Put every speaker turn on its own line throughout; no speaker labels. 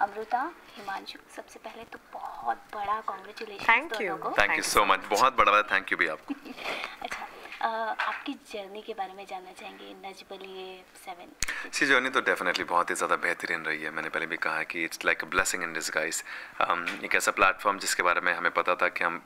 अमृता, हिमांशु, सबसे पहले तो बहुत बड़ा congratulation
thank you
so much, बहुत बड़ा थैंक यू भी आपको।
अच्छा, आपकी जर्नी के बारे में जानना चाहेंगे, नच बलिए 7।
सी जर्नी तो डेफिनेटली बहुत ही ज़्यादा बेहतरीन रही है। मैंने पहले भी कहा कि it's like a blessing in disguise. एक ऐसा प्लेटफॉर्म जिसके बारे में हमें पता था कि हम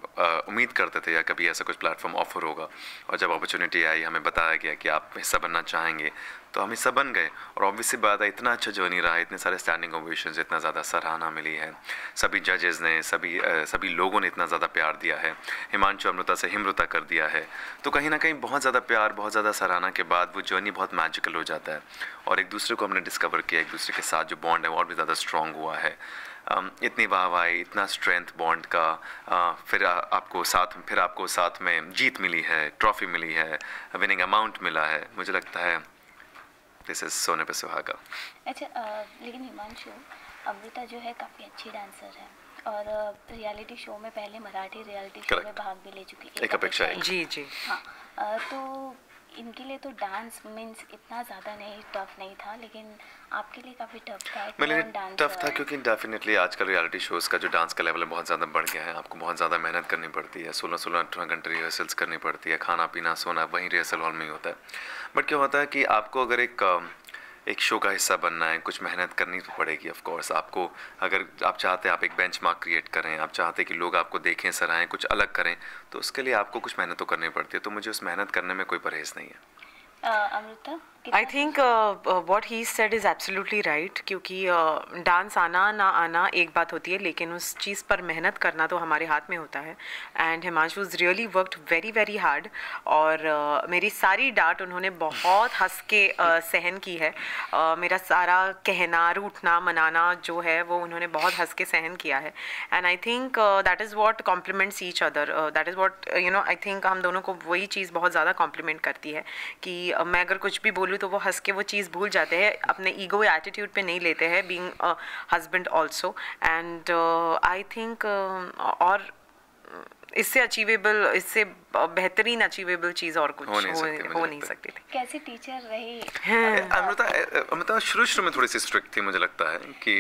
उम्मीद करते थे या कभी ऐसा कुछ प्लेटफॉर्म ऑफर होगा, और जब अपॉर्चुनिटी आई, हमें बताया गया कि आप हिस्सा बनना चाहेंगे, तो हम हिस्सा बन गए। और ऑब्वियसली बात है, इतना अच्छा जर्नी रहा, इतने सारे स्टैंडिंग ओवेशंस, इतना ज़्यादा सराहना मिली है, सभी जजेस ने, सभी लोगों ने इतना ज़्यादा प्यार दिया है। हिमांशु अमृता से हिमृता कर दिया है, तो कहीं ना कहीं बहुत ज़्यादा प्यार, बहुत ज़्यादा सराहना के बाद वो जर्नी बहुत मैजिकल हो जाता है, और एक दूसरे को हमने डिस्कवर किया, एक दूसरे के साथ जो बॉन्ड है वो और भी ज़्यादा स्ट्रॉन्ग हुआ है। इतनी वाहवाही, इतना स्ट्रेंथ बॉन्ड का, फिर आपको साथ में जीत मिली है, ट्रॉफी मिली है, विनिंग अमाउंट मिला है। मुझे लगता है दिस इज सोने पे सुहागा।
अच्छा, लेकिन हिमांशु, अमृता जो है काफ़ी अच्छी डांसर है, और रियलिटी शो में, पहले मराठी रियलिटी शो में भाग भी ले चुकी है,
एक अपेक्षा है।
जी
हाँ, तो इनके लिए तो डांस मीन्स इतना ज़्यादा नहीं, टफ नहीं था, लेकिन आपके लिए काफ़ी टफ था।
मेरे लिए टफ था क्योंकि डेफिनेटली आजकल रियलिटी शोज़ का जो डांस का लेवल है बहुत ज़्यादा बढ़ गया है। आपको बहुत ज़्यादा मेहनत करनी पड़ती है, 16-18 घंटे रिहर्सल्स करनी पड़ती है, खाना पीना सोना वहीं रिहर्सल हॉल में ही होता है। बट क्या होता है कि आपको अगर एक शो का हिस्सा बनना है, कुछ मेहनत करनी तो पड़ेगी। ऑफ कोर्स आपको, अगर आप चाहते हैं आप एक बेंचमार्क क्रिएट करें, आप चाहते हैं कि लोग आपको देखें, सराहें, कुछ अलग करें, तो उसके लिए आपको कुछ मेहनत तो करनी पड़ती है। तो मुझे उस मेहनत करने में कोई परहेज़ नहीं है।
Amrita,
I think what he said is absolutely right, क्योंकि डांस आना ना आना एक बात होती है, लेकिन उस चीज़ पर मेहनत करना तो हमारे हाथ में होता है। And Himanshu is really worked very very hard, और मेरी सारी डांट उन्होंने बहुत हंस के सहन की है। मेरा सारा कहना, रूठना, मनाना जो है वो उन्होंने बहुत हंस के सहन किया है। And I think that is what compliments each other, that is what I think हम दोनों को वही चीज़ बहुत ज़्यादा कॉम्प्लीमेंट करती है कि मैं अगर कुछ भी बोलूँ तो वो हंस के वो चीज़ भूल जाते हैं, अपने ईगो या एटीट्यूड पे नहीं लेते हैं, being a husband also. And I think और इससे अचीवेबल, इससे बेहतरीन अचीवेबल चीज़ और कुछ हो नहीं सकती थी।
कैसी टीचर रही
अमृता? शुरू में थोड़ी सी स्ट्रिक्ट थी, मुझे लगता है कि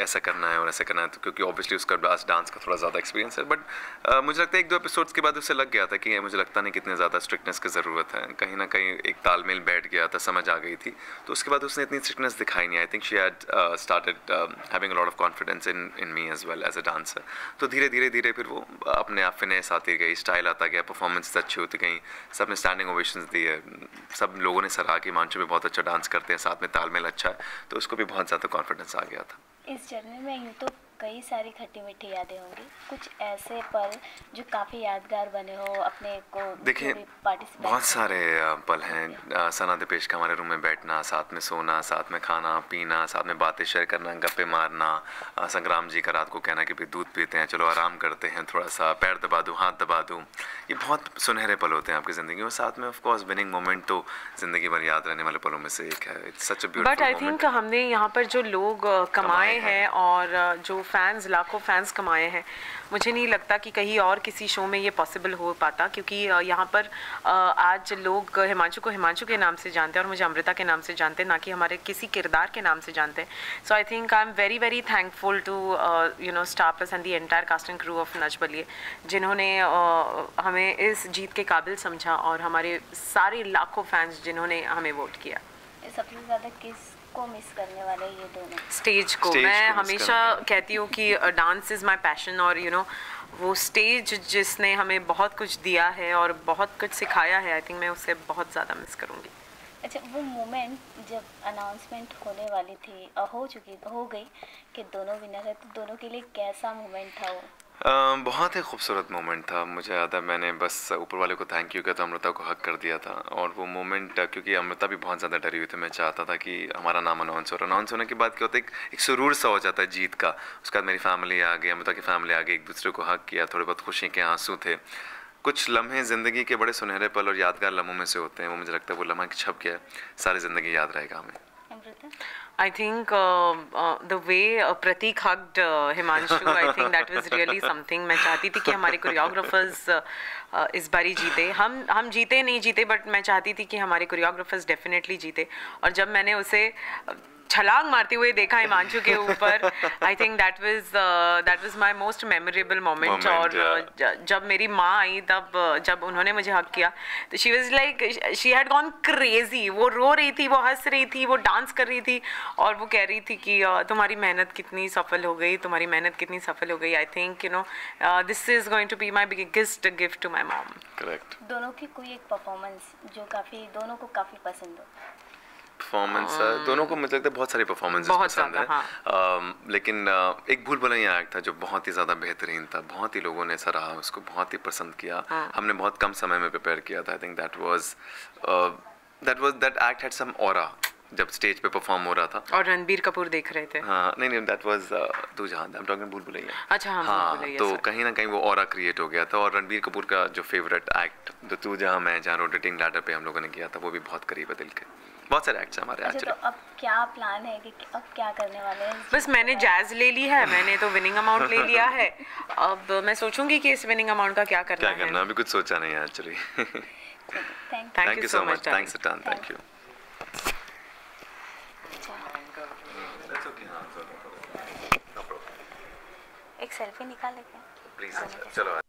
ऐसा करना है और ऐसा करना है, तो क्योंकि ऑब्वियसली उसका डांस का थोड़ा ज़्यादा एक्सपीरियंस है। बट मुझे लगता है 1-2 एपिसोड्स के बाद उसे लग गया था कि मुझे लगता नहीं कितने ज़्यादा स्ट्रिक्टनेस की ज़रूरत है। कहीं ना कहीं एक तालमेल बैठ गया था, समझ आ गई थी, तो उसके बाद उसने इतनी स्ट्रिक्टनेस दिखाई नहीं। I think she had started having a lot of confidence in me as well as a dancer. तो धीरे फिर वो अपने आप फिनेस आती गई, स्टाइल आता गया, परफॉर्मेंस अच्छी होती गई, सबने स्टैंडिंग ओवेशंस दिए, सब लोगों ने सराहा कि हिमांशु भी बहुत अच्छा डांस करते हैं, साथ में तालमेल अच्छा है, तो उसको भी बहुत ज़्यादा कॉन्फिडेंस आ गया था।
इस जर्नी में यूँ तो कई सारी खट्टी मीठी यादें होंगी, कुछ ऐसे पल जो काफ़ी यादगार बने हो अपने को?
देखिए, बहुत सारे पल हैं। सना दिपेश का हमारे रूम में बैठना, साथ में सोना, साथ में खाना पीना, साथ में बातें शेयर करना, गप्पे मारना, संग्राम जी का रात को कहना कि भाई दूध पीते हैं, चलो आराम करते हैं, थोड़ा सा पैर दबा दूँ, हाथ दबा दूँ, ये बहुत सुनहरे पल होते हैं आपकी ज़िंदगी में। साथ में ऑफ कोर्स विनिंग मोमेंट तो ज़िंदगी भर याद रहने वाले पलों में से एक है। It's such a beautiful moment.
But I think हमने यहाँ पर जो लोग कमाए हैं और जो फैंस, लाखों फैंस कमाए हैं, मुझे नहीं लगता कि कहीं और किसी शो में ये पॉसिबल हो पाता, क्योंकि यहाँ पर आज लोग हिमांशु को हिमांशु के नाम से जानते हैं और मुझे अमृता के नाम से जानते हैं, ना कि हमारे किसी किरदार के नाम से जानते हैं। So I think I am very very thankful to Star Plus and the entire cast and crew of Nach Baliye, जिन्होंने हमें इस जीत के काबिल समझा, और हमारे सारे लाखों फैंस जिन्होंने हमें वोट किया।
सबसे ज़्यादा किसको मिस करने वाले ये दोनों?
स्टेज को। मैं हमेशा कहती हूँ कि डांस इज़ माई पैशन, और वो स्टेज जिसने हमें बहुत कुछ दिया है और बहुत कुछ सिखाया है, आई थिंक मैं उसे बहुत ज़्यादा मिस करूँगी।
अच्छा, वो मोमेंट जब अनाउंसमेंट होने वाली थी, हो गई कि दोनों विनर है, तो दोनों के लिए कैसा मोमेंट था वो?
बहुत ही खूबसूरत मोमेंट था। मुझे याद है, मैंने बस ऊपर वाले को थैंक यू किया था, अमृता को हक कर दिया था। और वो मोमेंट, क्योंकि अमृता भी बहुत ज़्यादा डरी हुई थी, मैं चाहता था कि हमारा नाम अनाउंस होने के बाद क्या होता है, एक सुरूर सा हो जाता है जीत का। उसके बाद मेरी फैमिली आ गई, अमृता की फैमिली आ गई, एक दूसरे को हक किया, थोड़े बहुत खुशी के आंसू थे। कुछ लम्हे ज़िंदगी के बड़े सुनहरे पल और यादगार लम्हों में से होते हैं। वो मुझे लगता है वो लम्हा छप गया, सारी ज़िंदगी याद रहेगा हमें।
I think the way Pratik hugged Himanshu, I think that was really something. मैं चाहती थी कि हमारे कोरियोग्राफर्स इस बारी जीते। हम जीते नहीं जीते, बट मैं चाहती थी कि हमारे कोरियोग्राफर्स डेफिनेटली जीते। और जब मैंने उसे छलांग मारते हुए देखा हिमांशु के ऊपर, आई think that was my most memorable moment. और जब मेरी माँ आई तब जब उन्होंने मुझे हक किया तो she was like, she had gone crazy. वो रो रही थी, वो हंस रही थी, वो डांस कर रही थी और वो कह रही थी कि तुम्हारी मेहनत कितनी सफल हो गई, तुम्हारी मेहनत कितनी सफल हो गई। I think you know this is going to be my biggest gift to my mom.
Correct.
दोनों की कोई एक परफॉर्मेंस जो दोनों को काफी पसंद हो?
परफॉर्मेंस दोनों को मुझे लगता है बहुत सारी परफॉर्मेंसेस पसंद है। लेकिन एक भूल भुलैया एक्ट था जो बहुत ही ज़्यादा बेहतरीन था, बहुत ही लोगों ने सराहा उसको, बहुत ही पसंद किया। हमने बहुत कम समय में प्रिपेयर किया था। I think that act had some aura जब स्टेज पे परफॉर्म हो रहा था
और रणबीर कपूर देख रहे थे।
हाँ, नहीं दैट वाज तू जहां, आई एम टॉकिंग भूल भुलैया।
अच्छा हाँ, भूल भुलैया।
तो कहीं ना कहीं वो ऑरा क्रिएट हो गया था। और रणबीर कपूर का जो फेवरेट एक्ट जो तू जहां मैं जहां रोटेटिंग लैडर पे हम लोगों ने किया था, वो भी बहुत करीब है दिल के। बहुत सारे एक्ट्स हमारे
अच्छा, तो अब क्या प्लान है कि अब क्या करने वाले हैं?
बस मैंने जैज ले ली है, मैंने तो विनिंग अमाउंट ले लिया है। अब मैं सोचूंगी कि इस विनिंग अमाउंट का क्या करना है।
अभी कुछ सोचा नहीं है actually.
Thank
you so much. Thanks अटन। Thank you.
एक सेल्फी निकाल लेते हैं
प्लीज। चलो।